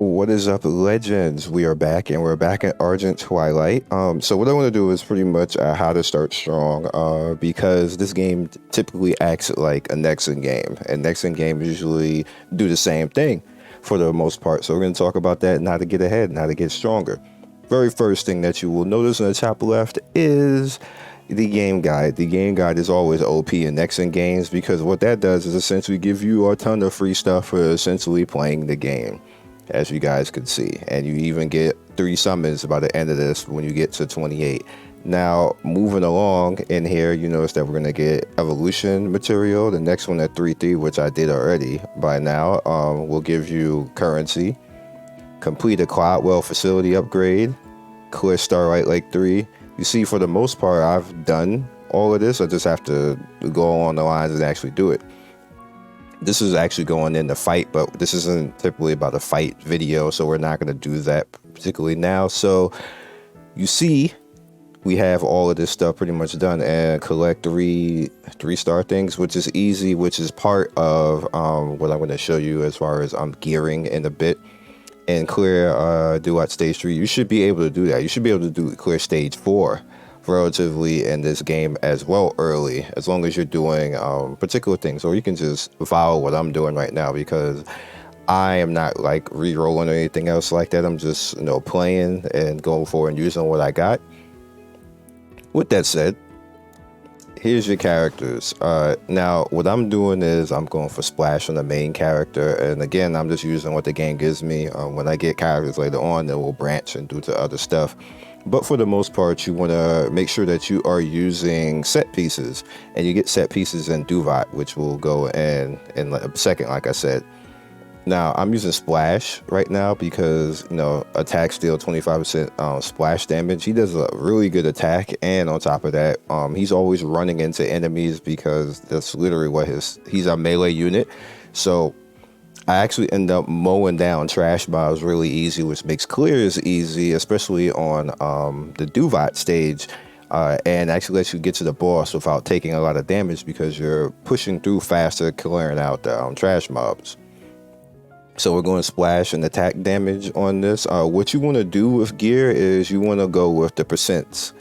What is up, legends? We are back, and we're back at Argent Twilight. So what I want to do is pretty much how to start strong, because this game typically acts like a Nexon game, and Nexon games usually do the same thing for the most part. So we're going to talk about that and how to get ahead and how to get stronger. Very first thing that you will notice in the top left is the game guide. The game guide is always OP in Nexon games because what that does is essentially give you a ton of free stuff for essentially playing the game, as you guys can see, and you even get 3 summons by the end of this when you get to 28. Now, moving along in here, you notice that we're going to get evolution material. The next one at 3-3, which I did already by now, will give you currency, complete a Cloudwell facility upgrade, clear Starlight Lake 3. You see, for the most part, I've done all of this. I just have to go along the lines and actually do it. This is actually going in the fight, but this isn't typically about a fight video, so we're not going to do that particularly now. So you see, we have all of this stuff pretty much done, and collect three-star things, which is easy, which is part of what I'm going to show you as far as gearing in a bit. And clear do at stage 3. You should be able to do that. You should be able to do clear stage 4 relatively in this game as well early, as long as you're doing particular things, or you can just follow what I'm doing right now, because I am not like re-rolling or anything else like that. I'm just playing and going forward and using what I got. With that said, here's your characters. Now what I'm doing is I'm going for splash on the main character, and again, I'm just using what the game gives me. When I get characters later on, they will branch and do to other stuff. But for the most part, you want to make sure that you are using set pieces, and you get set pieces in Duvat, which will go in a second, like I said. Now, I'm using Splash right now because, attack steal 25% splash damage. He does a really good attack, and on top of that, he's always running into enemies because that's literally what he's a melee unit. So I actually end up mowing down trash mobs really easy, which makes clears easy, especially on the Duvat stage, and actually lets you get to the boss without taking a lot of damage because you're pushing through faster, clearing out the trash mobs. So we're going to splash and attack damage on this. What you want to do with gear is you want to go with the percents.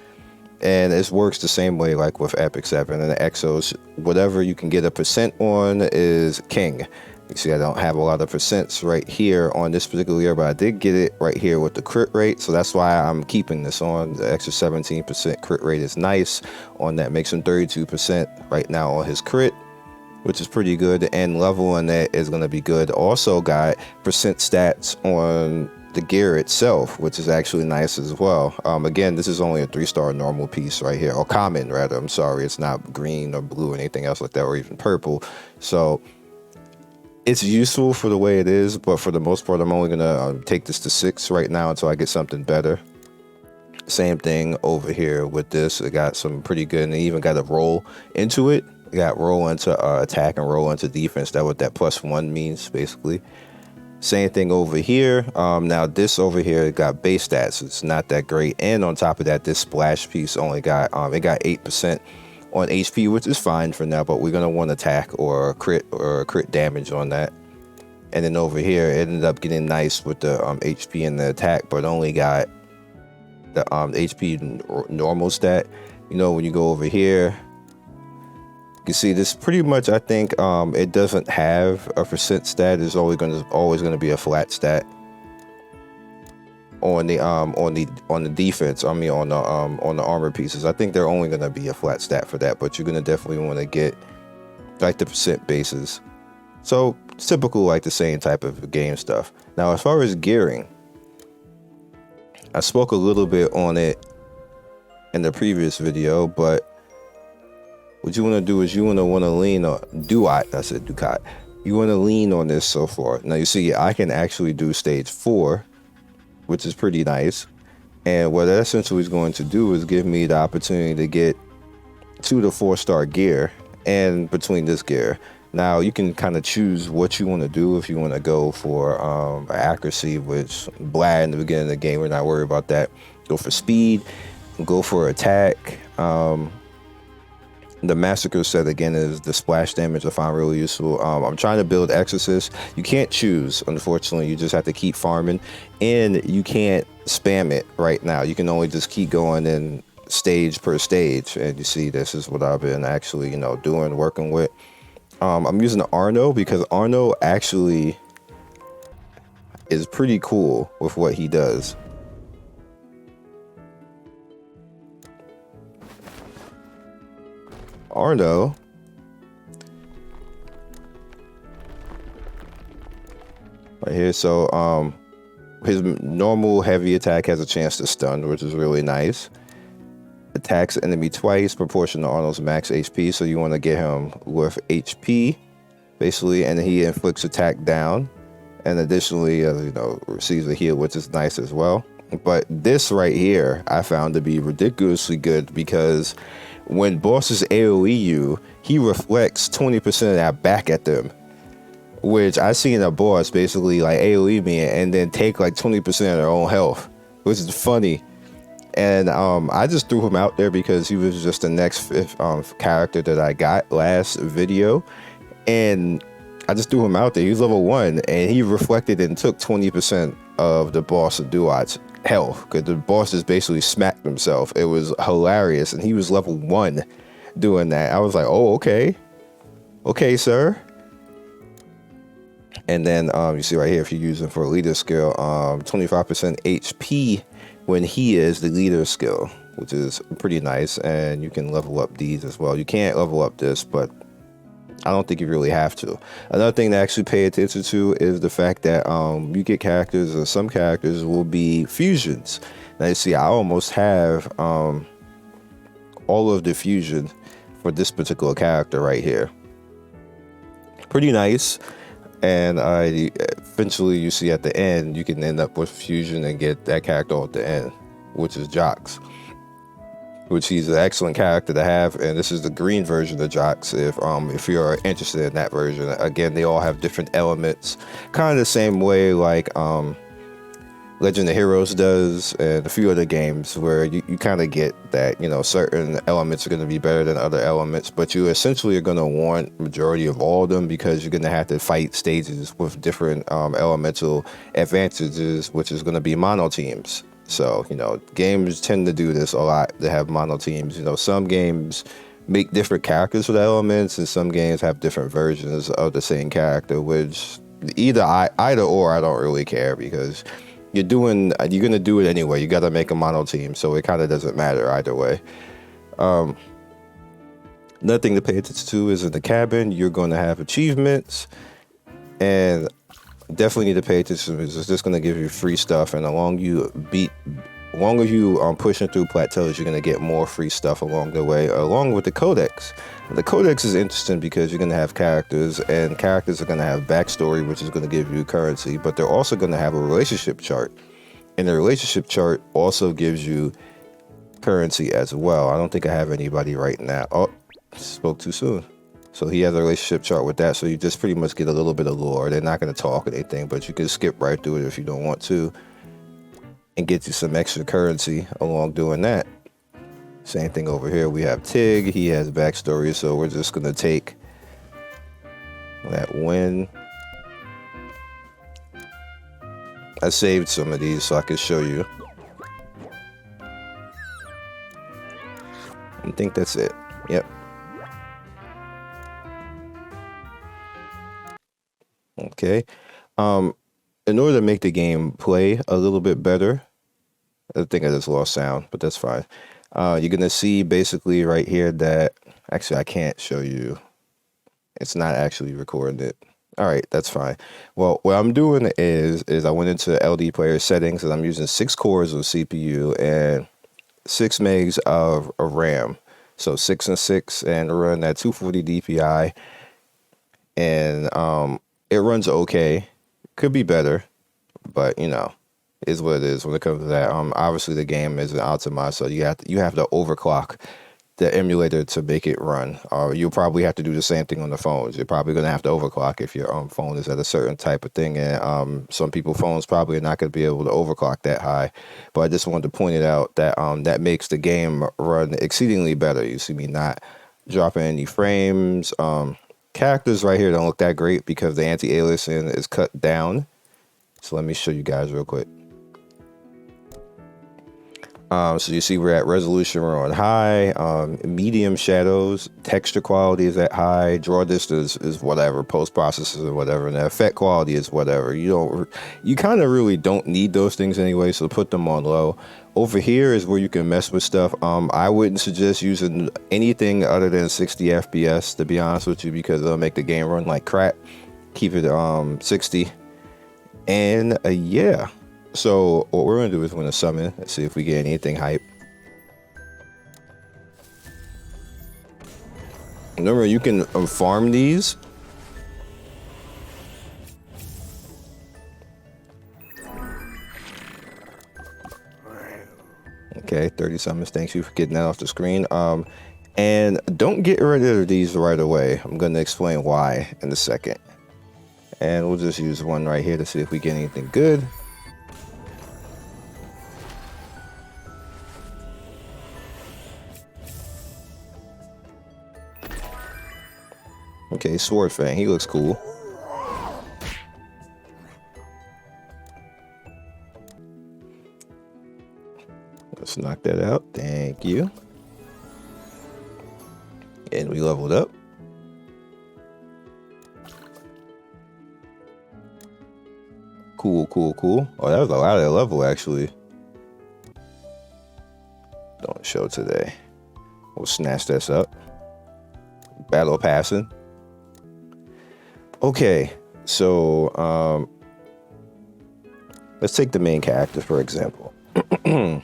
And it works the same way like with Epic 7 and the Exos. Whatever you can get a percent on is king. You see, I don't have a lot of percents right here on this particular year, but I did get it right here with the crit rate. So that's why I'm keeping this on. The extra 17% crit rate is nice on that. Makes him 32% right now on his crit, which is pretty good. And level on that is going to be good. Also got percent stats on the gear itself, which is actually nice as well. Again, this is only a 3-star normal piece right here, or common rather. I'm sorry, it's not green or blue or anything else like that, or even purple. So it's useful for the way it is, but for the most part, I'm only gonna take this to 6 right now until I get something better. Same thing over here with this. It got some pretty good, and it even got a roll into it. It got roll into attack and roll into defense. That's what that +1 means, basically. Same thing over here. Now this over here got base stats. It's not that great, and on top of that, this splash piece only got it got 8% on HP, which is fine for now, but we're gonna want attack or crit damage on that. And then over here, it ended up getting nice with the HP and the attack, but only got the HP normal stat. When you go over here, you can see this pretty much. I think it doesn't have a percent stat. It's always gonna be a flat stat on the defense. I mean on the armor pieces. I think they're only gonna be a flat stat for that, but you're gonna definitely want to get like the percent bases. So it's typical, like the same type of game stuff. Now as far as gearing, I spoke a little bit on it in the previous video, but what you want to do is you want to lean on Duat. I said Ducat. You want to lean on this so far. Now you see I can actually do stage 4, which is pretty nice. And what that essentially is going to do is give me the opportunity to get 2 to 4-star gear and between this gear. Now you can kind of choose what you want to do. If you want to go for accuracy, which blah in the beginning of the game, we're not worried about that. Go for speed, go for attack. The massacre set again is the splash damage I find really useful. I'm trying to build exorcist. You can't choose, unfortunately. You just have to keep farming, and you can't spam it right now. You can only just keep going in stage per stage. And you see, this is what I've been actually, doing, working with. I'm using the Arno because Arno actually is pretty cool with what he does. Arno right here. So his normal heavy attack has a chance to stun, which is really nice. Attacks enemy twice, proportional to Arno's max HP. So you want to get him with HP, basically, and he inflicts attack down, and additionally, receives a heal, which is nice as well. But this right here, I found to be ridiculously good because when bosses AoE you, he reflects 20% of that back at them. Which I seen a boss basically like AoE me and then take like 20% of their own health, which is funny. And I just threw him out there because he was just the next character that I got last video. And I just threw him out there. He was level 1 and he reflected and took 20% of the boss of Duat's health because the boss just basically smacked himself. It was hilarious. And he was level 1 doing that. I was like, oh, okay. Okay, sir. And then you see right here, if you're using for a leader skill, 25% HP when he is the leader skill, which is pretty nice. And you can level up these as well. You can't level up this, but I don't think you really have to. Another thing to actually pay attention to is the fact that you get characters, or some characters will be fusions. Now you see, I almost have all of the fusion for this particular character right here. Pretty nice. And eventually, you see at the end, you can end up with fusion and get that character at the end, which is Jox, which he's an excellent character to have. And this is the green version of Jox. If you're interested in that version, again, they all have different elements, kind of the same way like Legend of Heroes does, and a few other games where you kind of get that, certain elements are going to be better than other elements, but you essentially are going to want majority of all of them because you're going to have to fight stages with different elemental advantages, which is going to be mono teams. So, games tend to do this a lot. They have mono teams. Some games make different characters for the elements, and some games have different versions of the same character, which either or, I don't really care because you're going to do it anyway. You got to make a mono team, so it kind of doesn't matter either way. Another thing to pay attention to is in the cabin, you're going to have achievements, and definitely need to pay attention because it's just going to give you free stuff. And the longer you pushing through plateaus, you're going to get more free stuff along the way, along with the codex. The codex is interesting because you're going to have characters, and characters are going to have backstory, which is going to give you currency, but they're also going to have a relationship chart, and the relationship chart also gives you currency as well. I don't think I have anybody right now. Oh, spoke too soon. So he has a relationship chart with that, so you just pretty much get a little bit of lore. They're not going to talk or anything, but you can skip right through it if you don't want to and get you some extra currency along doing that. Same thing over here. We have Tig. He has backstory, so we're just going to take that win. I saved some of these so I can show you. I think that's it. Yep. Okay. In order to make the game play a little bit better, I think I just lost sound, but that's fine. You're going to see basically right here that, actually I can't show you. It's not actually recording it. All right, that's fine. Well, what I'm doing is I went into LD player settings and I'm using 6 cores of CPU and 6 megs of RAM. So 6 and 6 and run at 240 DPI. And it runs okay. Could be better, but is what it is when it comes to that. Obviously the game isn't optimized, so you have to overclock the emulator to make it run. You'll probably have to do the same thing on the phones. You're probably going to have to overclock if your phone is at a certain type of thing, and some people's phones probably are not going to be able to overclock that high. But I just wanted to point it out that that makes the game run exceedingly better. You see me not dropping any frames. Characters right here don't look that great because the anti-aliasing is cut down. So let me show you guys real quick. So you see we're at resolution, we're on high, medium shadows, texture quality is at high, draw distance is whatever, post processors or whatever, and the effect quality is whatever. You kind of really don't need those things anyway, so put them on low. Over here is where you can mess with stuff. I wouldn't suggest using anything other than 60 FPS, to be honest with you, because it'll make the game run like crap. Keep it 60. And yeah. So what we're gonna do is we're gonna summon. Let's see if we get anything hype. Remember, you can farm these. Okay, 30 summons. Thanks you for getting that off the screen. And don't get rid of these right away. I'm gonna explain why in a second. And we'll just use one right here to see if we get anything good. Okay, Sword Fang, he looks cool. Let's knock that out. Thank you. And we leveled up. Cool, cool, cool. Oh, that was a lot of level, actually. Don't show today. We'll snatch this up. Battle passing. Okay, so let's take the main character, for example. So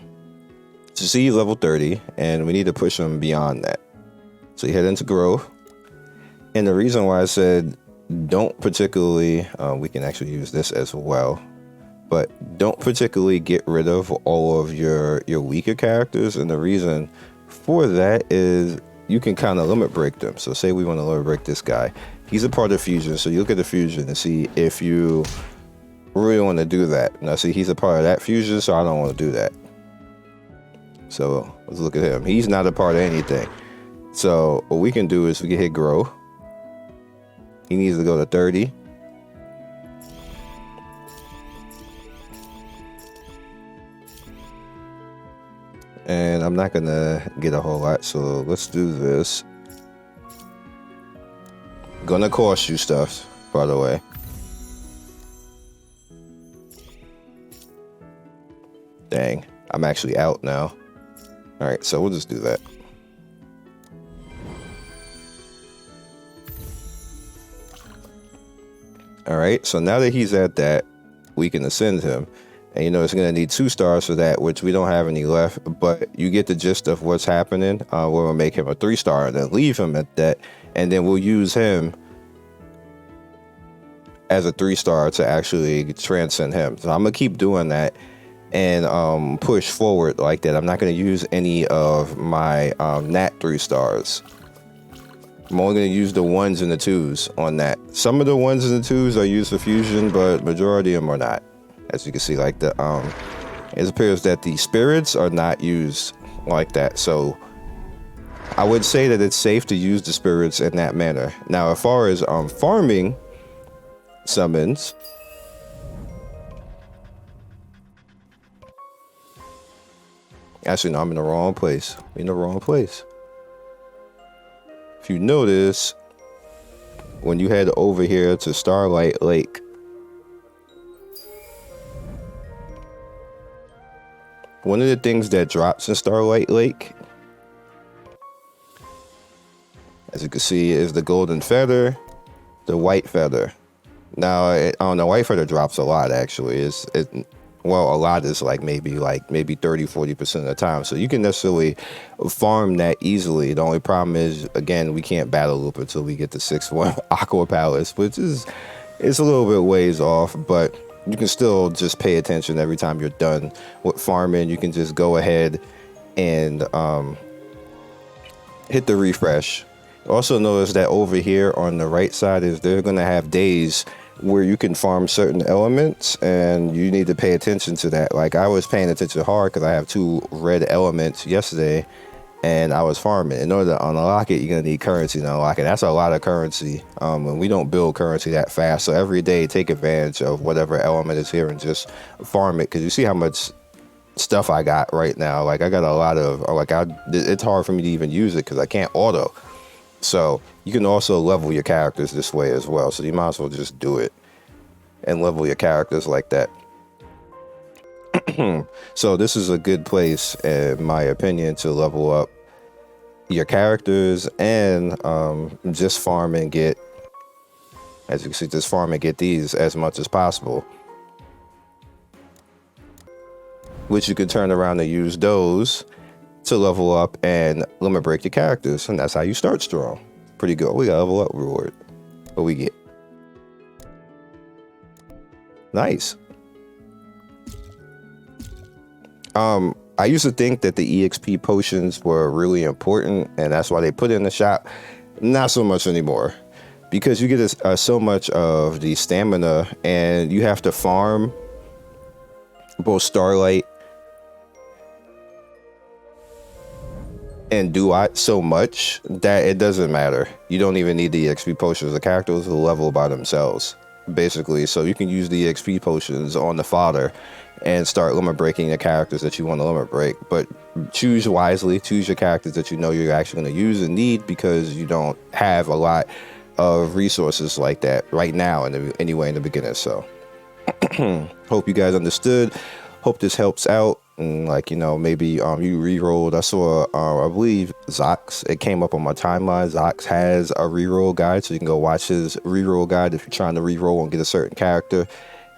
see, level 30, and we need to push him beyond that. So you head into growth. And the reason why I said don't particularly, we can actually use this as well, but don't particularly get rid of all of your weaker characters. And the reason for that is you can kind of limit break them. So say we want to limit break this guy. He's a part of fusion. So you look at the fusion and see if you really want to do that. Now see, he's a part of that fusion, so I don't want to do that. So let's look at him. He's not a part of anything. So what we can do is we can hit grow. He needs to go to 30. And I'm not gonna get a whole lot, so let's do this. Gonna cost you stuff, by the way. Dang, I'm actually out now. All right, so we'll just do that. All right, so now that he's at that, we can ascend him. And you know, it's going to need 2 stars for that, which we don't have any left, but you get the gist of what's happening. We're going to make him a 3-star and then leave him at that. And then we'll use him as a 3-star to actually transcend him. So I'm going to keep doing that and push forward like that. I'm not going to use any of my nat 3-stars. I'm only going to use the 1s and the 2s on that. Some of the 1s and the 2s are used for fusion, but majority of them are not. As you can see, like the it appears that the spirits are not used like that. So I would say that it's safe to use the spirits in that manner. Now, as far as farming summons, actually, no, I'm in the wrong place. In the wrong place. If you notice, when you head over here to Starlight Lake, one of the things that drops in Starlight Lake, as you can see, is the golden feather, the white feather. Now, the white feather drops a lot, actually. Well, a lot is like maybe 30-40% of the time. So you can necessarily farm that easily. The only problem is, again, we can't battle loop until we get the 6-1 Aqua Palace, which it's a little bit ways off, but you can still just pay attention every time you're done with farming. You can just go ahead and hit the refresh. Also notice that over here on the right side is they're going to have days where you can farm certain elements, and you need to pay attention to that. Like I was paying attention hard because I have 2 red elements yesterday, and I was farming. In order to unlock it, you're gonna need currency to unlock it. That's a lot of currency, and we don't build currency that fast. So every day, take advantage of whatever element is here and just farm it, because you see how much stuff I got right now. Like I got a lot of, it's hard for me to even use it because I can't auto. So you can also level your characters this way as well. So you might as well just do it and level your characters like that. So this is a good place, in my opinion, to level up your characters and just farm and get, as you can see, just farm and get these as much as possible, which you can turn around and use those to level up and limit break your characters, and that's how you start strong. Pretty good. We got level up reward. What we get? Nice. I used to think that the EXP potions were really important, and that's why they put it in the shop. Not so much anymore, because you get so much of the stamina, and you have to farm both Starlight and Duat so much that it doesn't matter. You don't even need the EXP potions. The characters will level by themselves, basically. So you can use the EXP potions on the fodder and start limit breaking the characters that you want to limit break. But choose wisely. Choose your characters that you know you're actually going to use and need, because you don't have a lot of resources like that right now anyway in the beginning. So hope you guys understood. Hope this helps out. And like, you know, maybe you re-rolled. I saw I believe Zox, it came up on my timeline. Zox has a re-roll guide, so you can go watch his re-roll guide if you're trying to re-roll and get a certain character.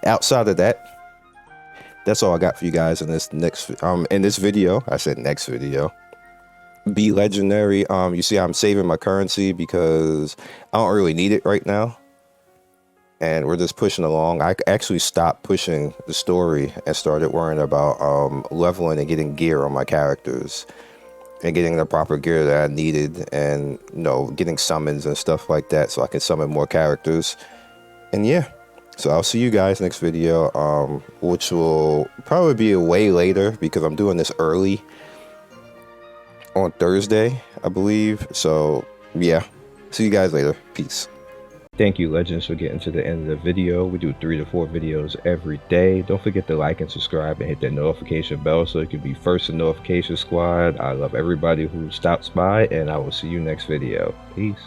Outside of that, that's all I got for you guys in this video. I said next video. Be legendary. You see I'm saving my currency because I don't really need it right now, and we're just pushing along. I actually stopped pushing the story and started worrying about leveling and getting gear on my characters and getting the proper gear that I needed, and you know, getting summons and stuff like that so I can summon more characters. And yeah, so I'll see you guys next video, which will probably be way later because I'm doing this early on Thursday, I believe. So yeah, see you guys later. Peace. Thank you, Legends, for getting to the end of the video. We do 3 to 4 videos every day. Don't forget to like and subscribe and hit that notification bell so you can be first in notification squad. I love everybody who stops by, and I will see you next video. Peace.